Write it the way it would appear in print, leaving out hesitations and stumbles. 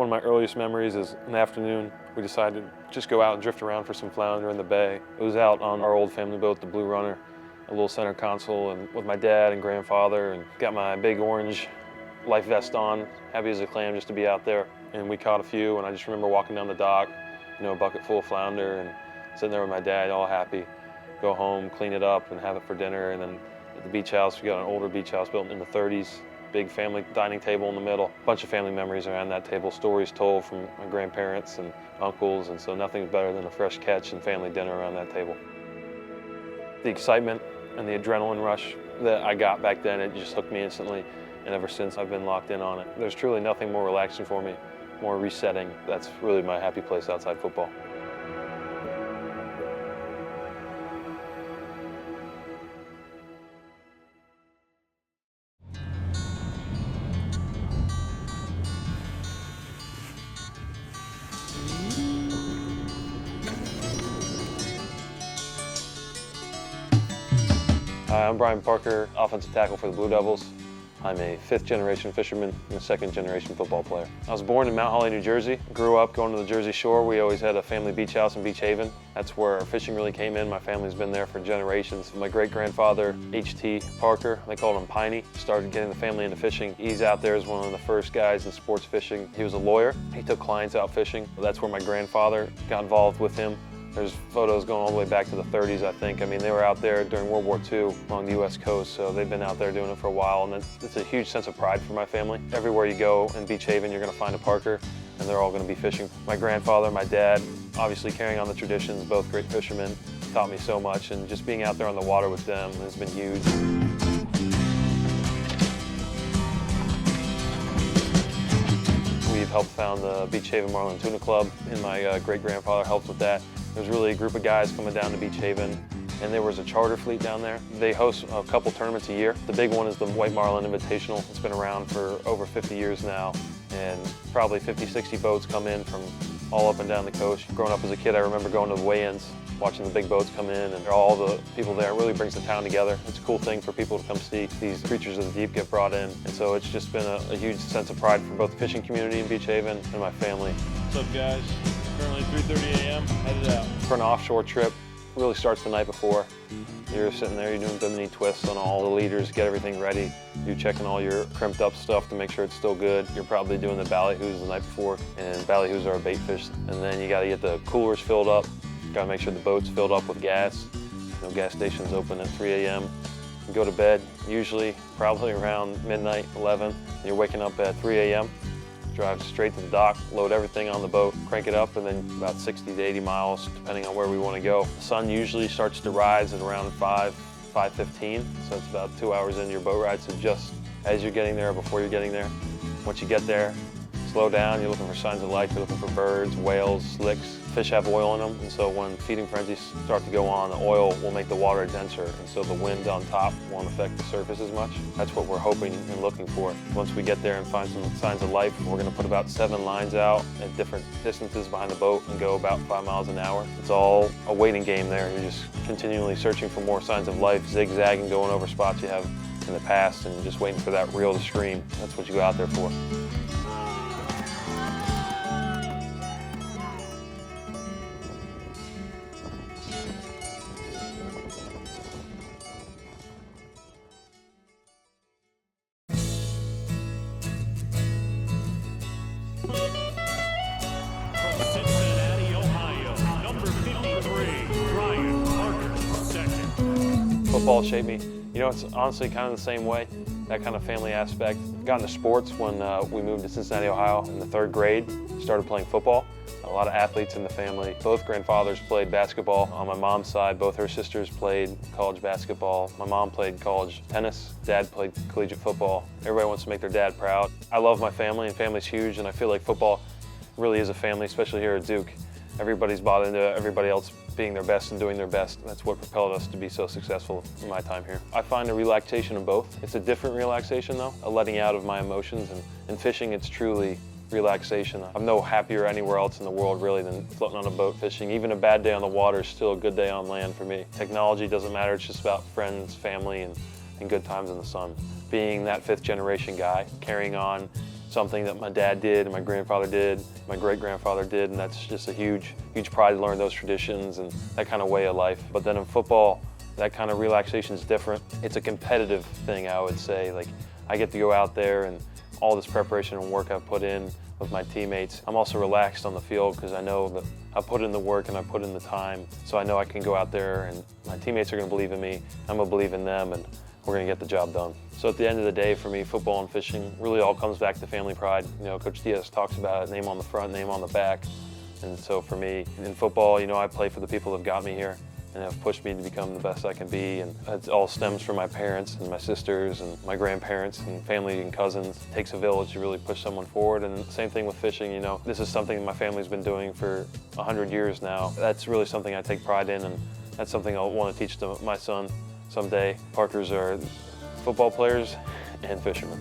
One of my earliest memories is in the afternoon, we decided to just go out and drift around for some flounder in the bay. It was out on our old family boat, the Blue Runner, a little center console, and with my dad and grandfather, and got my big orange life vest on, happy as a clam just to be out there. And we caught a few, and I just remember walking down the dock, a bucket full of flounder, and sitting there with my dad, all happy. Go home, clean it up, and have it for dinner. And then at the beach house, we got an older beach house built in the 30s, big family dining table in the middle. A bunch of family memories around that table, stories told from my grandparents and uncles, and so nothing's better than a fresh catch and family dinner around that table. The excitement and the adrenaline rush that I got back then, it just hooked me instantly, and ever since I've been locked in on it. There's truly nothing more relaxing for me, more resetting. That's really my happy place outside football. Hi, I'm Brian Parker, offensive tackle for the Blue Devils. I'm a fifth-generation fisherman and a second-generation football player. I was born in Mount Holly, New Jersey. Grew up going to the Jersey Shore. We always had a family beach house in Beach Haven. That's where our fishing really came in. My family's been there for generations. My great-grandfather, H.T. Parker, they called him Piney, started getting the family into fishing. He's out there as one of the first guys in sports fishing. He was a lawyer. He took clients out fishing. That's where my grandfather got involved with him. There's photos going all the way back to the 30s, I think. I mean, they were out there during World War II along the U.S. coast, so they've been out there doing it for a while, and it's a huge sense of pride for my family. Everywhere you go in Beach Haven, you're going to find a Parker, and they're all going to be fishing. My grandfather, my dad, obviously carrying on the traditions, both great fishermen, taught me so much, and just being out there on the water with them has been huge. We've helped found the Beach Haven Marlin Tuna Club, and my great-grandfather helped with that. There's really a group of guys coming down to Beach Haven, and there was a charter fleet down there. They host a couple tournaments a year. The big one is the White Marlin Invitational. It's been around for over 50 years now, and probably 50, 60 boats come in from all up and down the coast. Growing up as a kid, I remember going to the weigh-ins, watching the big boats come in, and all the people there. It really brings the town together. It's a cool thing for people to come see these creatures of the deep get brought in, and so it's just been a huge sense of pride for both the fishing community in Beach Haven and my family. What's up, guys? Currently 3:30 a.m., headed out. For an offshore trip, really starts the night before. You're sitting there, you're doing bimini twists on all the leaders, get everything ready. You're checking all your crimped up stuff to make sure it's still good. You're probably doing the ballyhoos the night before, and ballyhoos are a bait fish. And then you gotta get the coolers filled up. Gotta make sure the boat's filled up with gas. Gas stations open at 3 a.m. You go to bed, usually probably around midnight, 11. You're waking up at 3 a.m. Drive straight to the dock, load everything on the boat, crank it up, and then about 60 to 80 miles, depending on where we want to go. The sun usually starts to rise at around 5:15, so it's about 2 hours into your boat ride, so just as you're getting there or before you're getting there. Once you get there, slow down, you're looking for signs of life, you're looking for birds, whales, slicks. Fish have oil in them, and so when feeding frenzies start to go on, the oil will make the water denser, and so the wind on top won't affect the surface as much. That's what we're hoping and looking for. Once we get there and find some signs of life, we're going to put about 7 lines out at different distances behind the boat and go about 5 miles an hour. It's all a waiting game there. You're just continually searching for more signs of life, zigzagging, going over spots you have in the past, and just waiting for that reel to scream. That's what you go out there for. Football shaped me. It's honestly kind of the same way, that kind of family aspect. Got into sports when we moved to Cincinnati, Ohio in the 3rd grade, started playing football. A lot of athletes in the family. Both grandfathers played basketball. On my mom's side, both her sisters played college basketball. My mom played college tennis. Dad played collegiate football. Everybody wants to make their dad proud. I love my family, and family's huge, and I feel like football really is a family, especially here at Duke. Everybody's bought into everybody else being their best and doing their best. That's what propelled us to be so successful in my time here. I find a relaxation in both. It's a different relaxation though, a letting out of my emotions, and in fishing it's truly relaxation. I'm no happier anywhere else in the world really than floating on a boat fishing. Even a bad day on the water is still a good day on land for me. Technology doesn't matter, it's just about friends, family, and good times in the sun. Being that 5th generation guy, carrying on something that my dad did and my grandfather did, my great-grandfather did, and that's just a huge pride to learn those traditions and that kind of way of life. But then in football, that kind of relaxation is different. It's a competitive thing, I would say. Like, I get to go out there and all this preparation and work I've put in with my teammates. I'm also relaxed on the field because I know that I put in the work and I put in the time, so I know I can go out there and my teammates are going to believe in me, I'm going to believe in them, and we're going to get the job done. So at the end of the day, for me, football and fishing really all comes back to family pride. You know, Coach Diaz talks about it, name on the front, name on the back. And so for me, in football, you know, I play for the people that have got me here and have pushed me to become the best I can be. And it all stems from my parents and my sisters and my grandparents and family and cousins. It takes a village to really push someone forward. And same thing with fishing, you know. This is something my family's been doing for 100 years now. That's really something I take pride in, and that's something I'll want to teach to my son someday. Parkers are football players and fishermen.